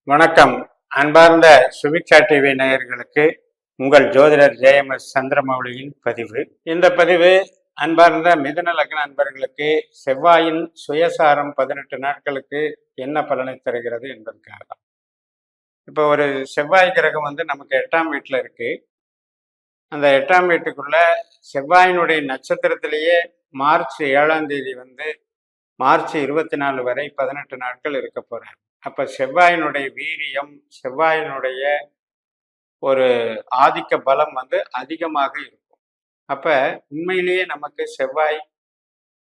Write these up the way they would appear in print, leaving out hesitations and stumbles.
வணக்கம். அன்பார்ந்த சுபிக்ஷா டிவி நேயர்களுக்கு உங்கள் ஜோதிடர் ஜேஎம்எஸ் சந்திரமௌலியின் பதிவு. இந்த பதிவு அன்பார்ந்த மிதுன லக்ன அன்பர்களுக்கு செவ்வாயின் சுயசாரம் 18 நாட்களுக்கு என்ன பலனை தருகிறது என்பதற்காக. இப்போ ஒரு செவ்வாய் கிரகம் நமக்கு 8ஆம் வீட்டில் இருக்கு. அந்த 8ஆம் வீட்டுக்குள்ள செவ்வாயினுடைய நட்சத்திரத்திலேயே மார்ச் 7ஆம் தேதி மார்ச் 24 வரை 18 நாட்கள் இருக்க போறார். அப்ப செவ்வாயினுடைய வீரியம், செவ்வாயினுடைய ஒரு ஆதிக்க பலம் அதிகமாக இருக்கும். அப்ப உண்மையிலேயே நமக்கு செவ்வாய்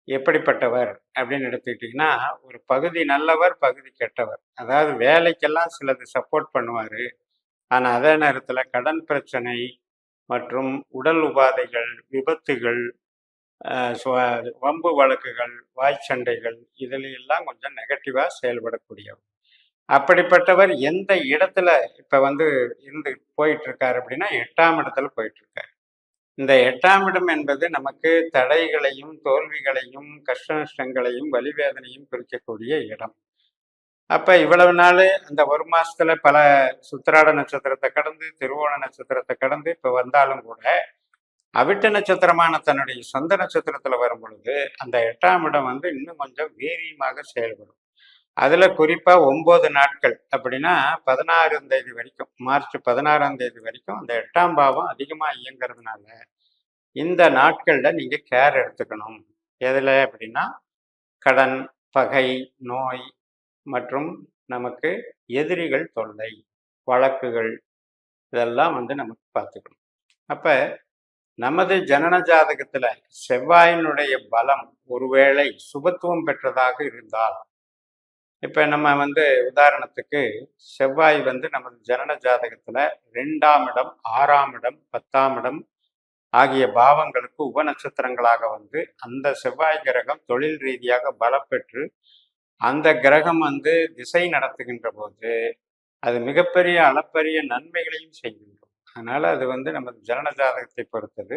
எப்படிப்பட்டவர் அப்படின்னு எடுத்துக்கிட்டீங்கன்னா, ஒரு பகுதி நல்லவர், பகுதி கெட்டவர். அதாவது வேலைக்கெல்லாம் சிலது சப்போர்ட் பண்ணுவாரு. ஆனா அதே நேரத்துல கடன் பிரச்சனை மற்றும் உடல் உபாதைகள், விபத்துகள், வம்பு வழக்குகள், வாய் சண்டைகள் இதில் எல்லாம் கொஞ்சம் நெகட்டிவா செயல்படக்கூடியவர். அப்படிப்பட்டவர் எந்த இடத்துல இப்ப இருந்து போயிட்டு இருக்காரு அப்படின்னா 8ஆம் இடத்துல போயிட்டு இருக்காரு. இந்த 8ஆம் இடம் என்பது நமக்கு தடைகளையும், தோல்விகளையும், கஷ்ட நஷ்டங்களையும், வலிவேதனையும் குறிக்கக்கூடிய இடம். அப்ப இவ்வளவு நாள் அந்த ஒரு மாசத்துல பல சுத்திராட நட்சத்திரத்தை கடந்து, திருவோண நட்சத்திரத்தை கடந்து இப்ப வந்தாலும் கூட அவிட்ட நட்சத்திரமான தன்னுடைய சொந்த நட்சத்திரத்துல வரும் பொழுது அந்த 8ஆம் இடம் இன்னும் கொஞ்சம் வீரியமாக செயல்படும். அதுல குறிப்பா 9 நாட்கள் அப்படின்னா 16ஆம் தேதி வரைக்கும், மார்ச் 16ஆம் தேதி வரைக்கும் அந்த 8ஆம் பாவம் அதிகமா இயங்குறதுனால இந்த நாட்கள்ல நீங்க கேர் எடுத்துக்கணும். எதுல அப்படின்னா கடன், பகை, நோய் மற்றும் நமக்கு எதிரிகள் தொல்லை, வழக்குகள் இதெல்லாம் நமக்கு பார்த்துக்கணும். அப்ப நமது ஜனன ஜாதகத்துல செவ்வாயினுடைய பலம் ஒருவேளை சுபத்துவம் பெற்றதாக இருந்தால், இப்ப நம்ம உதாரணத்துக்கு செவ்வாய் நமது ஜனன ஜாதகத்துல 2ஆம் இடம், 6ஆம் இடம், 10ஆம் இடம் ஆகிய பாவங்களுக்கு உபநட்சத்திரங்களாக அந்த செவ்வாய் கிரகம் தொழில் ரீதியாக பலப்பெற்று அந்த கிரகம் திசை நடத்துகின்ற போது அது மிகப்பெரிய அளப்பரிய நன்மைகளையும் செய்கின்றோம். அதனால அது நமது ஜனன ஜாதகத்தை பொறுத்தது.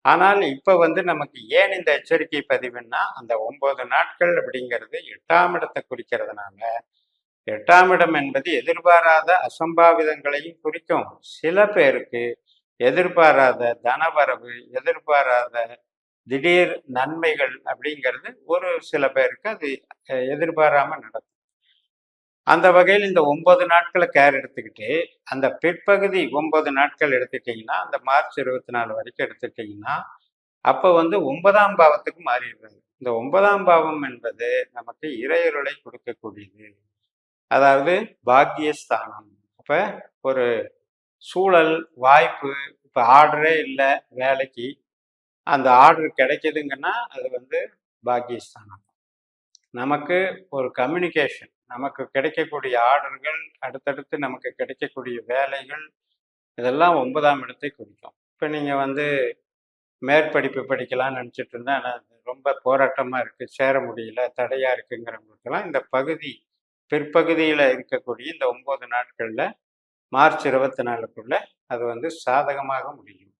ஆனால் இப்ப நமக்கு ஏன் இந்த எச்சரிக்கை பதிவுன்னா, அந்த 9 நாட்கள் அப்படிங்கிறது 8ஆம் இடத்தை குறிக்கிறதுனால 8ஆம் இடம் என்பது எதிர்பாராத அசம்பாவிதங்களையும் குறிக்கும். சில பேருக்கு எதிர்பாராத தனவரவு, எதிர்பாராத திடீர் நன்மைகள் அப்படிங்கிறது ஒரு சில பேருக்கு அது எதிர்பாராம நடக்கும். அந்த வகையில் இந்த 9 நாட்களை கேர் எடுத்துக்கிட்டு அந்த பிற்பகுதி 9 நாட்கள் எடுத்துட்டீங்கன்னா, அந்த மார்ச் 24 வரைக்கும் எடுத்துட்டீங்கன்னா, அப்போ 9ஆம் பாவத்துக்கு மாறிடுறாங்க. இந்த 9ஆம் பாவம் என்பது நமக்கு இறையருளை கொடுக்கக்கூடியது. அதாவது பாக்கியஸ்தானம். அப்ப ஒரு சூழல், வாய்ப்பு, இப்ப ஆர்டரே இல்லை வேலைக்கு, அந்த ஆர்டர் கிடைக்குதுங்கன்னா அது பாக்கியஸ்தானம். நமக்கு ஒரு கம்யூனிகேஷன், நமக்கு கிடைக்கக்கூடிய ஆர்டர்கள், அடுத்தடுத்து நமக்கு கிடைக்கக்கூடிய வேலைகள் இதெல்லாம் 9ஆம் இடத்தை குறிக்கும். இப்போ நீங்கள் மேற்படிப்பு படிக்கலாம்னு நினச்சிட்டு இருந்தா ஆனால் ரொம்ப போராட்டமாக இருக்குது, சேர முடியல, தடையாக இருக்குங்கிறவங்களுக்கெல்லாம் இந்த பகுதி பிற்பகுதியில் இருக்கக்கூடிய இந்த 9 நாட்களில் மார்ச் 24க்குள்ள அது சாதகமாக முடியும்.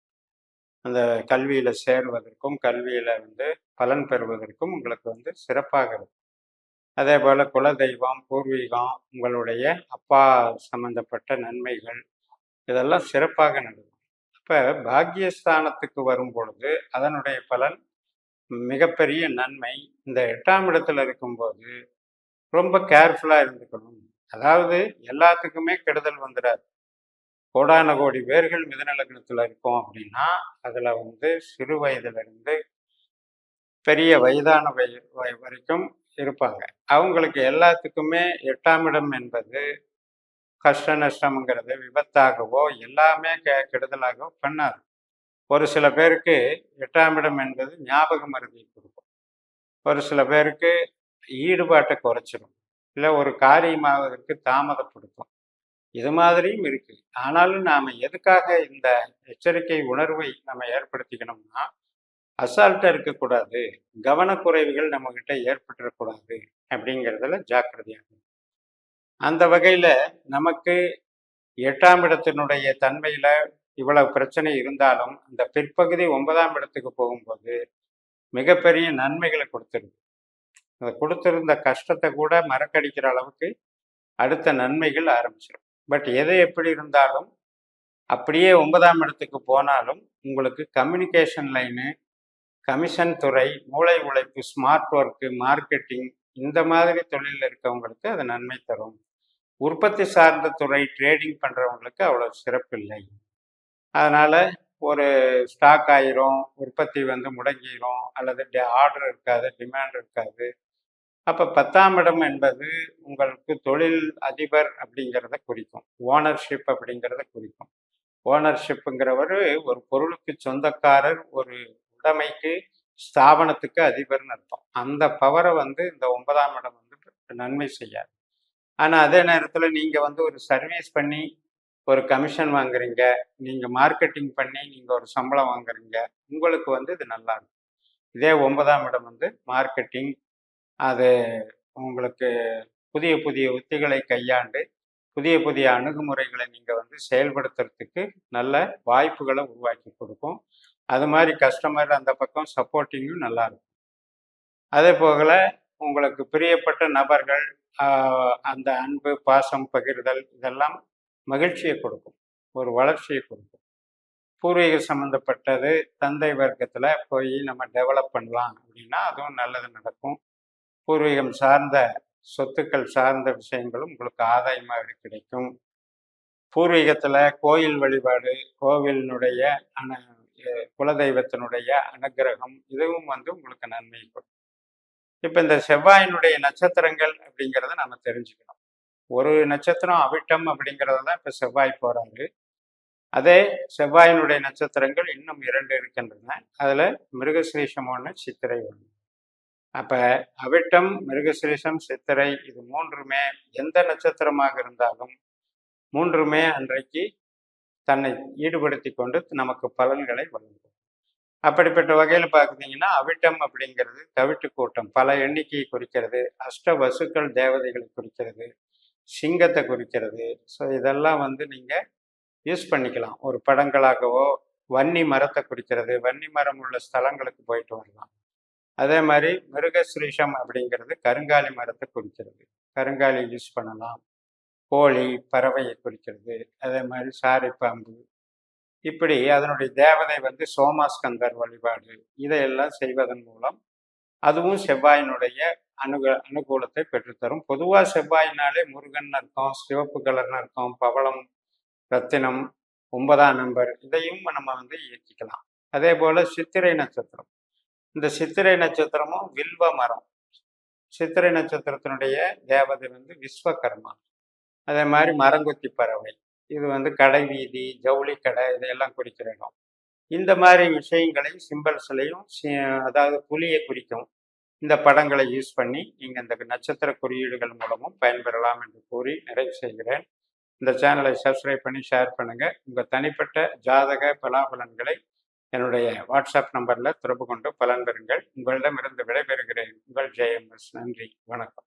அந்த கல்வியில் சேருவதற்கும், கல்வியில் பலன் பெறுவதற்கும் உங்களுக்கு சிறப்பாக இருக்கும். அதே போல் குலதெய்வம், பூர்வீகம், உங்களுடைய அப்பா சம்பந்தப்பட்ட நன்மைகள் இதெல்லாம் சிறப்பாக நடக்கும். இப்போ பாக்கியஸ்தானத்துக்கு வரும் பொழுது அதனுடைய பலன் மிகப்பெரிய நன்மை. இந்த 8ஆம் இடத்துல இருக்கும்போது ரொம்ப கேர்ஃபுல்லாக இருந்துக்கணும். அதாவது எல்லாத்துக்குமே கெடுதல் வந்துடாது. கோடான கோடி பேர்கள் மிதுன லக்னத்தில் இருக்கோம் அப்படின்னா அதில் சிறு வயதிலிருந்து பெரிய வயதான வரைக்கும் இருப்பாங்க. அவங்களுக்கு எல்லாத்துக்குமே 8ஆம் இடம் என்பது கஷ்ட நஷ்டம்ங்கிறது விபத்தாகவோ எல்லாமே கெடுதலாகவோ பண்ணாது. ஒரு சில பேருக்கு 8ஆம் இடம் என்பது ஞாபக மருதியை கொடுக்கும். ஒரு சில பேருக்கு ஈடுபாட்டை குறைச்சிடும், இல்லை ஒரு காரியமாவதற்கு தாமதப்படுத்தும். இது மாதிரியும் இருக்கு. ஆனாலும் நாம் எதுக்காக இந்த எச்சரிக்கை உணர்வை நம்ம ஏற்படுத்திக்கணும்னா, அசால்ட்டாக இருக்கக்கூடாது, கவனக்குறைவுகள் நம்மக்கிட்ட ஏற்பட்டுறக்கூடாது அப்படிங்கிறதுல ஜாக்கிரதையாக. அந்த வகையில் நமக்கு 8ஆம் இடத்தினுடைய தன்மையில் இவ்வளவு பிரச்சனை இருந்தாலும் அந்த பிற்பகுதி 9ஆம் இடத்துக்கு போகும்போது மிகப்பெரிய நன்மைகளை கொடுத்துருது. அதை கொடுத்துருந்த கஷ்டத்தை கூட மறக்கடிக்கிற அளவுக்கு அடுத்த நன்மைகள் ஆரம்பிச்சிடும். பட் எது எப்படி இருந்தாலும் அப்படியே 9ஆம் இடத்துக்கு போனாலும் உங்களுக்கு கம்யூனிகேஷன் லைனு, கமிஷன் துறை, மூளை உழைப்பு, ஸ்மார்ட் ஒர்க்கு, மார்க்கெட்டிங் இந்த மாதிரி தொழிலில் இருக்கவங்களுக்கு அது நன்மை தரும். உற்பத்தி சார்ந்த துறை, ட்ரேடிங் பண்ணுறவங்களுக்கு அவ்வளோ சிறப்பில்லை. அதனால் ஒரு ஸ்டாக் ஆயிரும், உற்பத்தி வந்து முடங்கிரும், அல்லது ஆர்டர் இருக்காது, டிமாண்ட் இருக்காது. அப்போ 10ஆம் இடம் என்பது உங்களுக்கு தொழில் அதிபர் அப்படிங்கிறத குறிக்கும், ஓனர்ஷிப் அப்படிங்கிறத குறிக்கும். ஓனர்ஷிப்புங்கிறவர் ஒரு பொருளுக்கு சொந்தக்காரர், ஒரு உடைமைக்கு, ஸ்தாபனத்துக்கு அதிபர்னு அர்த்தம். அந்த பவரை வந்து இந்த 9ஆம் இடம் வந்து நன்மை செய்யாது. ஆனால் அதே நேரத்தில் நீங்கள் வந்து ஒரு சர்வீஸ் பண்ணி ஒரு கமிஷன் வாங்குறீங்க, நீங்கள் மார்க்கெட்டிங் பண்ணி நீங்கள் ஒரு சம்பளம் வாங்குறீங்க, உங்களுக்கு வந்து இது நல்லா இருக்கும். இதே 9ஆம் இடம் வந்து மார்க்கெட்டிங், அது உங்களுக்கு புதிய புதிய உத்திகளை கையாண்டு புதிய புதிய அணுகுமுறைகளை நீங்கள் வந்து செயல்படுத்துறதுக்கு நல்ல வாய்ப்புகளை உருவாக்கி கொடுக்கும். அது மாதிரி கஸ்டமர் அந்த பக்கம் சப்போர்ட்டிங்கும் நல்லா இருக்கும். அதே போகல உங்களுக்கு பிரியப்பட்ட நபர்கள், அந்த அன்பு, பாசம், பகிர்தல் இதெல்லாம் மகிழ்ச்சியை கொடுக்கும், ஒரு வளர்ச்சியை கொடுக்கும். பூர்வீக சம்மந்தப்பட்டது, தந்தை வர்க்கத்தில் போய் நம்ம டெவலப் பண்ணலாம் அப்படின்னா அதுவும் நல்லது நடக்கும். பூர்வீகம் சார்ந்த சொத்துக்கள் சார்ந்த விஷயங்களும் உங்களுக்கு ஆதாயமாக கிடைக்கும். பூர்வீகத்தில் கோயில் வழிபாடு, கோவிலினுடைய குலதெய்வத்தினுடைய அனுகிரகம் இதுவும் வந்து உங்களுக்கு நன்மை கொடுக்கும். இப்போ இந்த செவ்வாயினுடைய நட்சத்திரங்கள் அப்படிங்கிறத நம்ம தெரிஞ்சுக்கணும். ஒரு நட்சத்திரம் அவிட்டம் அப்படிங்கிறத தான் இப்போ செவ்வாய் போகிறாரு. அதே செவ்வாயினுடைய நட்சத்திரங்கள் இன்னும் 2 இருக்கின்றன. அதில் மிருகசீரிஷம் 1, சித்திரை 1. அப்போ அவிட்டம், மிருகசீரிஷம், சித்திரை இது 3மே எந்த நட்சத்திரமாக இருந்தாலும் 3மே அன்றைக்கு தன்னை ஈடுபடுத்தி கொண்டு நமக்கு பலன்களை வழங்கும். அப்படிப்பட்ட வகையில் பார்க்குறீங்கன்னா அவிட்டம் அப்படிங்கிறது தவிட்டு கூட்டம், பல எண்ணிக்கையை குறிக்கிறது, அஷ்ட வசுக்கள் தேவதைகளை குறிக்கிறது, சிங்கத்தை குறிக்கிறது. ஸோ இதெல்லாம் வந்து நீங்கள் யூஸ் பண்ணிக்கலாம். ஒரு படங்களாகவோ, வன்னி மரத்தை குறிக்கிறது, வன்னி மரம் உள்ள ஸ்தலங்களுக்கு போயிட்டு வரலாம். அதே மாதிரி மிருகஸ்ரீஷம் அப்படிங்கிறது கருங்காலி மரத்தை குறிக்கிறது, கருங்காலி யூஸ் பண்ணலாம். கோழி, பறவையை குறிக்கிறது. அதே மாதிரி சாரி பாம்பு, இப்படி அதனுடைய தேவதை வந்து சோமாஸ்கந்தர் வழிபாடு, இதையெல்லாம் செய்வதன் மூலம் அதுவும் செவ்வாயினுடைய அனுகூலத்தை பெற்றுத்தரும். பொதுவாக செவ்வாயினாலே முருகன் அர்த்தம், சிவப்பு கலர்னு அர்த்தம், பவளம், ரத்தினம், 9ஆம் நம்பர் இதையும் நம்ம வந்து இயக்கிக்கலாம். அதே போல் சித்திரை நட்சத்திரம், இந்த சித்திரை நட்சத்திரமும் வில்வ மரம். சித்திரை நட்சத்திரத்தினுடைய தேவதை வந்து விஸ்வகர்மா. அதே மாதிரி மரங்கொத்தி பறவை, இது வந்து கடை வீதி, ஜவுளி கடை இதையெல்லாம் குறிக்கிற இடம். இந்த மாதிரி விஷயங்களையும் சிம்பல்ஸ்லையும், அதாவது புலியை குறிக்கும் இந்த படங்களை யூஸ் பண்ணி நீங்கள் இந்த நட்சத்திர குறியீடுகள் மூலமும் பயன்பெறலாம் என்று கூறி நிறைவு செய்கிறேன். இந்த சேனலை சப்ஸ்கிரைப் பண்ணி ஷேர் பண்ணுங்கள். உங்கள் தனிப்பட்ட ஜாதக பலாபலன்களை என்னுடைய வாட்ஸ்அப் நம்பரில் தொடர்பு கொண்டு பலன் பெறுங்கள். உங்களிடமிருந்து விடைபெறுகிறேன். உங்கள் JMS. நன்றி, வணக்கம்.